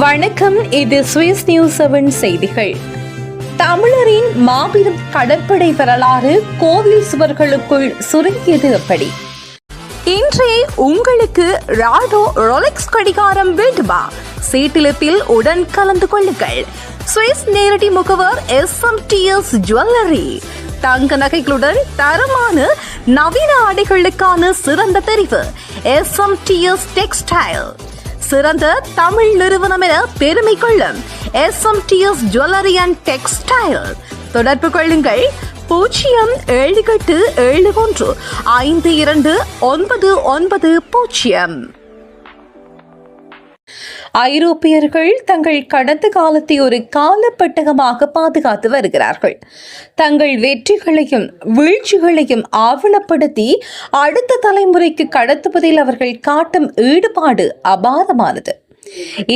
வணக்கம், இது Swiss news 7 செய்திகள். தமிழரின் மாபெரும் கடற்படை வரலாறு கோவில் சுவர்களுக்குள் சுருங்கியது எப்படி? இன்றே உங்களுக்கு ராடோ ரோலெக்ஸ் கடிகாரம் வேண்டுமா? சீட்டிலத்தில் உடன் கலந்து கொள்ளுங்கள். சுவிஸ் நேரடி முகவர் SMTS ஜுவல்லரி. தங்க நகைகளுடன் தரமான நவீன ஆடைகளுக்கான சிறந்த தெரிவு SMTS டெக்ஸ்டைல். சிறந்த தமிழ் நிறுவனம் என பெருமை கொள்ளும் SMTS ஜுவல்லரி அண்ட் டெக்ஸ்டைல். தொடர்பு கொள்ளுங்கள் 07871529990. ஐரோப்பியர்கள் தங்கள் கடந்த காலத்தை ஒரு காலப்பட்டகமாக பாதுகாத்து வருகிறார்கள். தங்கள் வெற்றிகளையும் வீழ்ச்சிகளையும் ஆவணப்படுத்தி அடுத்த தலைமுறைக்கு கடத்துவதில் அவர்கள் காட்டும் ஈடுபாடு அபாரமானது.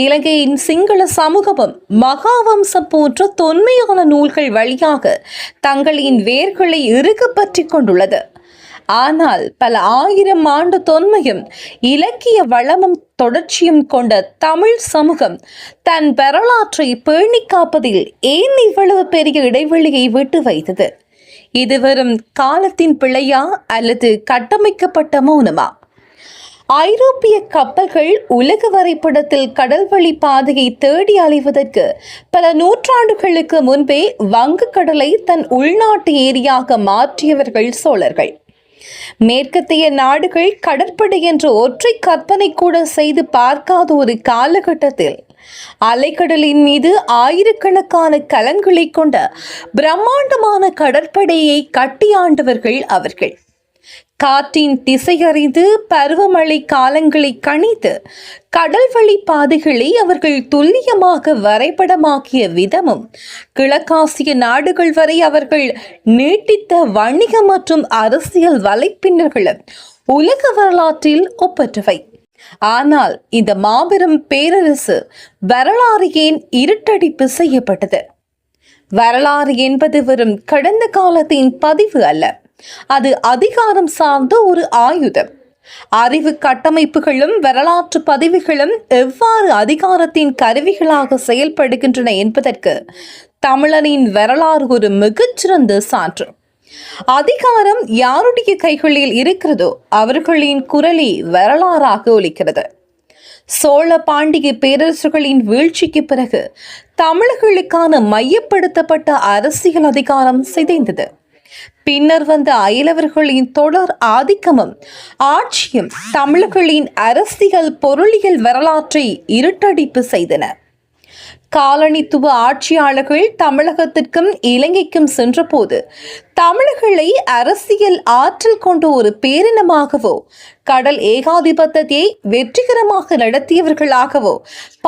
இலங்கையின் சிங்கள சமூகமும் மகாவம்சம் போன்ற தொன்மையான நூல்கள் வழியாக தங்களின் வேர்களை இறுக பற்றிக் கொண்டுள்ளது. ஆனால் பல ஆயிரம் ஆண்டு தொன்மையும் இலக்கிய வளமும் தொடர்ச்சியும் கொண்ட தமிழ் சமூகம் தன் வரலாற்றை பேணி காப்பதில் ஏன் இவ்வளவு பெரிய இடைவெளியை விட்டு வைத்தது? இது வெறும் காலத்தின் பிழையா அல்லது கட்டமைக்கப்பட்ட மௌனமா? ஐரோப்பிய கப்பல்கள் உலக வரைபடத்தில் கடல்வழி பாதையை தேடி அலைவதற்கு பல நூற்றாண்டுகளுக்கு முன்பே வங்கக்கடலை தன் உள்நாட்டு ஏரியாக மாற்றியவர்கள் சோழர்கள். மேற்கத்திய நாடுகள் கடற்படை என்ற ஒற்றை கற்பனை கூட செய்து பார்க்காத ஒரு காலகட்டத்தில் அலைக்கடலின் மீது ஆயிரக்கணக்கான கலங்களை கொண்ட பிரம்மாண்டமான கடற்படையை கட்டியாண்டவர்கள் அவர்கள். காற்றின் திசையறிந்து பருவமழை காலங்களை கணித்து கடல்வழி பாதைகளை அவர்கள் துல்லியமாக வரைபடமாக்கிய விதமும் கிழக்காசிய நாடுகள் வரை அவர்கள் நீட்டித்த வணிக மற்றும் அரசியல் வலைப்பின்னர்களும் உலக வரலாற்றில் ஒப்பற்றவை. ஆனால் இந்த மாபெரும் பேரரசு வரலாறு ஏன் இருட்டடிப்பு செய்யப்பட்டது? வரலாறு என்பது வெறும் கடந்த காலத்தின் பதிவு அல்ல, அது அதிகாரம் சார்ந்த ஒரு ஆயுதம். அறிவு கட்டமைப்புகளும் வரலாற்று பதிவுகளும் எவ்வாறு அதிகாரத்தின் கருவிகளாக செயல்படுகின்றன என்பதற்கு தமிழனின் வரலாறு ஒரு மிகச்சிறந்த சான்று. அதிகாரம் யாருடைய கைகளில் இருக்கிறதோ அவர்களின் குரலே வரலாறாக ஒலிக்கிறது. சோழ பாண்டிய பேரரசுகளின் வீழ்ச்சிக்கு பிறகு தமிழர்களுக்கான மையப்படுத்தப்பட்ட அரசியல் அதிகாரம் சிதைந்தது. பின்னர் வந்த அயலவர்களின் தொடர் ஆதிக்கமும் ஆட்சியும் தமிழர்களின் அரசியல் பொருளியல் வரலாற்றை இருட்டடிப்பு செய்தன. காலனித்துவ ஆட்சியாளர்கள் தமிழகத்திற்கும் இலங்கைக்கும் சென்றபோது தமிழர்களை அரசியல் ஆற்றல் கொண்ட ஒரு பேரினமாகவோ கடல் ஏகாதிபத்தியத்தை வெற்றிகரமாக நடத்தியவர்களாகவோ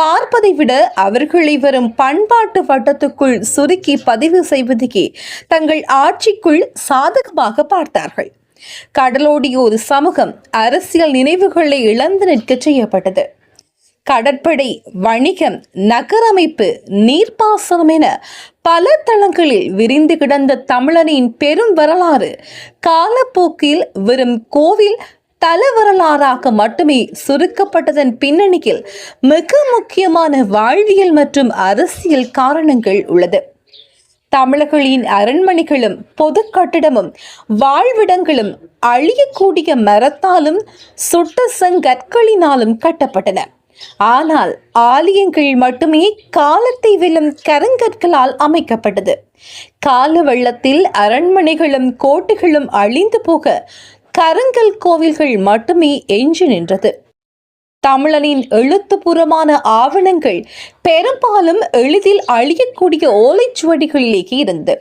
பார்ப்பதை விட அவர்களை வரும் பண்பாட்டு வட்டத்துக்குள் சுருக்கி பதிவு செய்வதையே தங்கள் ஆட்சிக்குள் சாதகமாக பார்த்தார்கள். கடலோடிய ஒரு சமூகம் அரசியல் நினைவுகளை இழந்து நிற்க செய்யப்பட்டது. கடற்படை, வணிகம், நகரமைப்பு, நீர்ப்பாசனம் என பல தளங்களில் விரிந்து கிடந்த தமிழனின் பெரும் வரலாறு காலப்போக்கில் வெறும் கோவில் தல வரலாறாக மட்டுமே சுருக்கப்பட்டதன் பின்னணியில் மிக முக்கியமான வாழ்வியல் மற்றும் அரசியல் காரணங்கள் உள்ளது. தமிழர்களின் அரண்மனைகளும் பொது கட்டிடமும் வாழ்விடங்களும் அழியக்கூடிய மரத்தாலும் சுட்ட செங்கற்களினாலும் கட்டப்பட்டன. ஆனால் ஆலயங்கள் மட்டுமே காலத்தை வெல்லும் கருங்கற்களால் அமைக்கப்பட்டது. கால வெள்ளத்தில் அரண்மனைகளும் கோட்டைகளும் அழிந்து போக கருங்கல் கோவில்கள் மட்டுமே எஞ்சி நின்றது. தமிழனின் எழுத்துப்பூர்வமான ஆவணங்கள் பெரும்பாலும் எளிதில் அழியக்கூடிய ஓலைச்சுவடிகளிலேயே இருந்தது.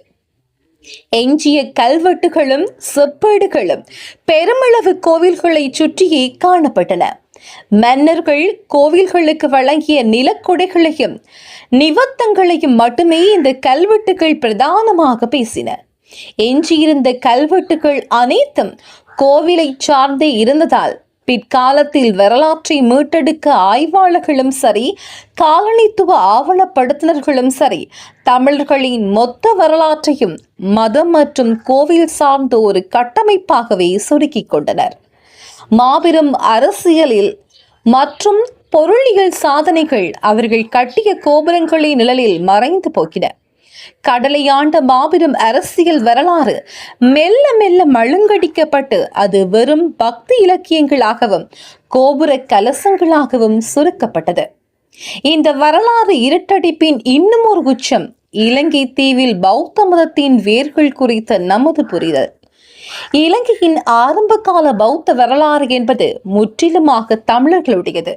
எஞ்சிய கல்வெட்டுகளும் செப்பேடுகளும் பெருமளவு கோவில்களை சுற்றியே காணப்பட்டன. மன்னர்கள் கோவில்களுக்கு வழங்கிய நிலக்கொடைகளையும் நிவத்தங்களையும் மட்டுமே இந்த கல்வெட்டுகள் பிரதானமாக பேசின. எஞ்சியிருந்த கல்வெட்டுகள் அனைத்தும் கோவிலை சார்ந்தே இருந்ததால் பிற்காலத்தில் வரலாற்றை மீட்டெடுக்க ஆய்வாளர்களும் சரி, காலனித்துவ ஆவணப்படுத்தினர்களும் சரி, தமிழர்களின் மொத்த வரலாற்றையும் மதம் மற்றும் கோவில் சார்ந்த ஒரு கட்டமைப்பாகவே சுருக்கிக் கொண்டனர். மாபெரும் அரசியலில் மற்றும் பொருளியல் சாதனைகள் அவர்கள் கட்டிய கோபுரங்களின் நிழலில் மறைந்து போகின. கடலை ஆண்ட மாபெரும் அரசியல் வரலாறு மெல்ல மெல்ல மழுங்கடிக்கப்பட்டு அது வெறும் பக்தி இலக்கியங்களாகவும் கோபுர கலசங்களாகவும் சுருக்கப்பட்டது. இந்த வரலாறு இருட்டடிப்பின் இன்னும் ஒரு உச்சம் இலங்கை தீவில் பௌத்த மதத்தின் வேர்கள் குறித்த நமது புரிதல். இலங்கையின் ஆரம்பகால பௌத்த வரலாறு என்பது முற்றிலுமாக தமிழர்களுடையது.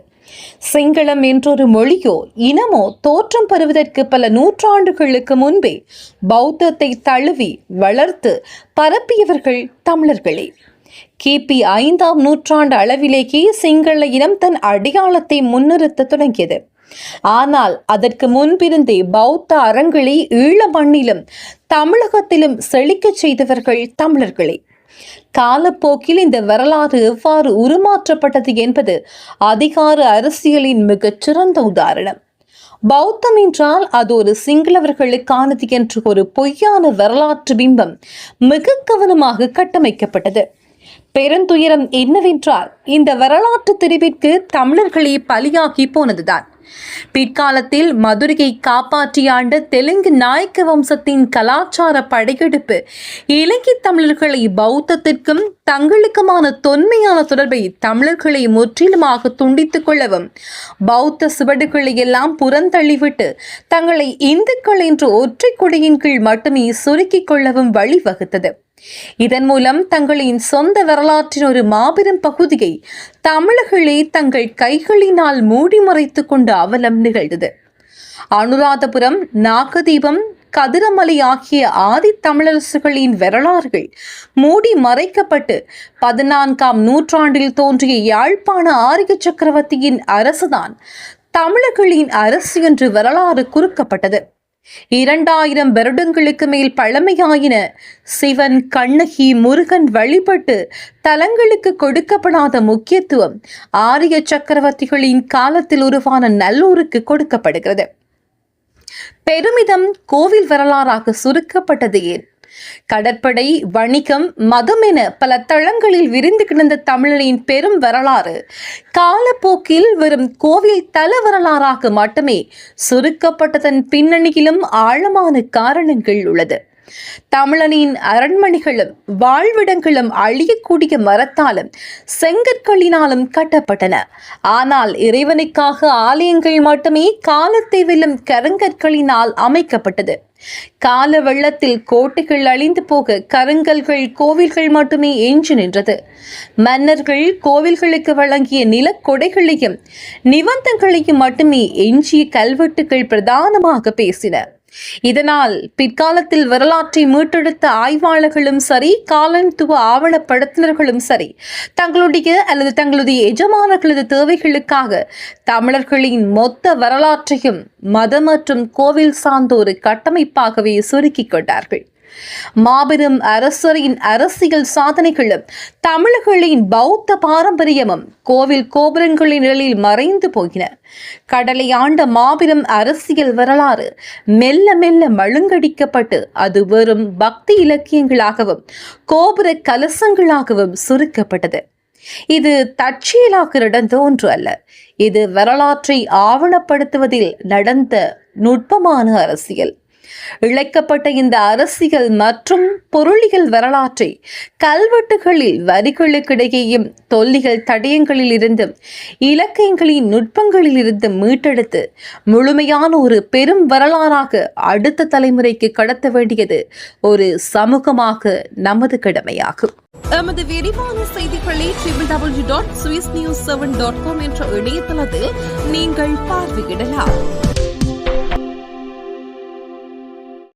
சிங்களம் என்றொரு மொழியோ இனமோ தோற்றம் பெறுவதற்கு பல நூற்றாண்டுகளுக்கு முன்பே பௌத்தத்தை தழுவி வளர்த்து பரப்பியவர்கள் தமிழர்களே. கிபி 5ஆம் நூற்றாண்டு அளவிலேயே சிங்கள இனம் தன் அடையாளத்தை முன்னிறுத்த தொடங்கியது. ஆனால் அதற்கு முன்பிருந்தே பௌத்த அறங்களை ஈழ மண்ணிலும் தமிழகத்திலும் செழிக்கச் செய்தவர்கள் தமிழர்களே. காலப்போக்கில் இந்த வரலாறு எவ்வாறு உருமாற்றப்பட்டது என்பது அதிகார அரசியலின் மிகச் சிறந்த உதாரணம். பௌத்தம் என்றால் அது ஒரு சிங்களவர்களுக்கானது என்ற ஒரு பொய்யான வரலாற்று பிம்பம் மிக கவனமாக கட்டமைக்கப்பட்டது. பெருந்துயரம் என்னவென்றால் இந்த வரலாற்று திரிவிற்கு தமிழர்களே பலியாகி போனதுதான். பிற்காலத்தில் மதுரையை காப்பாற்றி ஆண்ட தெலுங்கு நாயக்க வம்சத்தின் கலாச்சார படையெடுப்பு இலங்கை தமிழர்களை பௌத்தத்திற்கும் தங்களுக்குமான தொன்மையான தொடர்பை தமிழர்களை முற்றிலுமாக துண்டித்துக் கொள்ளவும் பௌத்த சுவடுகளை எல்லாம் புறந்தள்ளிவிட்டு தங்களை இந்துக்கள் என்ற ஒற்றை கொடியின் கீழ் மட்டுமே சுருக்கிக் கொள்ளவும் வழிவகுத்தது. இதன் மூலம் தங்களின் சொந்த வரலாற்றின் ஒரு மாபெரும் பகுதியை தமிழர்களே தங்கள் கைகளினால் மூடி மறைத்துக் கொண்ட அவலம் நிகழ்ந்தது. அனுராதபுரம், நாகதீபம், கதிரமலை ஆகிய ஆதி தமிழரசுகளின் வரலாறுகள் மூடி மறைக்கப்பட்டு 14ஆம் நூற்றாண்டில் தோன்றிய யாழ்ப்பாண ஆரிய சக்கரவர்த்தியின் அரசுதான் தமிழர்களின் அரசு என்று வரலாறு குறுக்கப்பட்டது. 2000 வருடங்களுக்கு மேல் பழமையாயின சிவன், கண்ணகி, முருகன் வழிபட்டு தலங்களுக்கு கொடுக்கப்படாத முக்கியத்துவம் ஆரிய சக்கரவர்த்திகளின் காலத்தில் உருவான நல்லூருக்கு கொடுக்கப்படுகிறது. பெருமிதம் கோவில் வரலாறாக சுருக்கப்பட்டது ஏன்? கடற்படை, வணிகம், மதம் என பல தளங்களில் விரிந்து கிடந்த தமிழரின் பெரும் வரலாறு காலப்போக்கில் வெறும் கோவில் தல வரலாறாக மட்டுமே சுருக்கப்பட்டதன் பின்னணியிலும் ஆழமான காரணங்கள் உள்ளது. தமிழனின் அரண்மனைகளும் வாழ்விடங்களும் அழியக்கூடிய மரத்தாலும் செங்கற்களினாலும் கட்டப்பட்டன. ஆனால் இறைவனுக்காக ஆலயங்கள் மட்டுமே காலத்தை வெல்லும் கருங்கற்களினால் அமைக்கப்பட்டது. கால வெள்ளத்தில் கோட்டைகள் அழிந்து போக கருங்கல்கள், கோவில்கள் மட்டுமே எஞ்சி நின்றது. மன்னர்கள் கோவில்களுக்கு வழங்கிய நிலக்கொடைகளையும் நிபந்தங்களையும் மட்டுமே எஞ்சிய கல்வெட்டுகள் பிரதானமாக பேசின. இதனால் பிற்காலத்தில் வரலாற்றை மீட்டெடுத்த ஆய்வாளர்களும் சரி, காலனித்துவ ஆவணப்படுத்தினர்களும் சரி, தங்களுடைய எஜமானர்களது தேவைகளுக்காக தமிழர்களின் மொத்த வரலாற்றையும் மதம் மற்றும் கோவில் சார்ந்த ஒரு கட்டமைப்பாகவே சுருக்கிக் கொண்டார்கள். மாபெரும் அரசரின் அரசியல் சாதனைகளும் தமிழர்களின் பௌத்த பாரம்பரியமும் கோவில் கோபுரங்களின் நிழலில் மறைந்து போயின. கடலை ஆண்ட மாபெரும் அரசியல் வரலாறு மெல்ல மெல்ல மழுங்கடிக்கப்பட்டு அது வெறும் பக்தி இலக்கியங்களாகவும் கோபுர கலசங்களாகவும் சுருக்கப்பட்டது. இது தற்செயலாக நடந்த ஒன்று அல்ல. இது வரலாற்றை ஆவணப்படுத்துவதில் நடந்த நுட்பமான அரசியல். இழைக்கப்பட்ட இந்த அரசியல் மற்றும் பொருளியல் வரலாற்றை கல்வெட்டுகளில் வரிகளுக்கிடையேயும் தொல்லியல் தடயங்களில் இருந்தும் இலக்கியங்களின் நுட்பங்களில் இருந்து மீட்டெடுத்து முழுமையான ஒரு பெரும் வரலாறாக அடுத்த தலைமுறைக்கு கடத்த வேண்டியது ஒரு சமூகமாக நமது கடமையாகும். எமது விரிவான செய்திகளை www.swissnews7.com என்ற இணையதளத்தில் நீங்கள் பார்வையிடலாம்.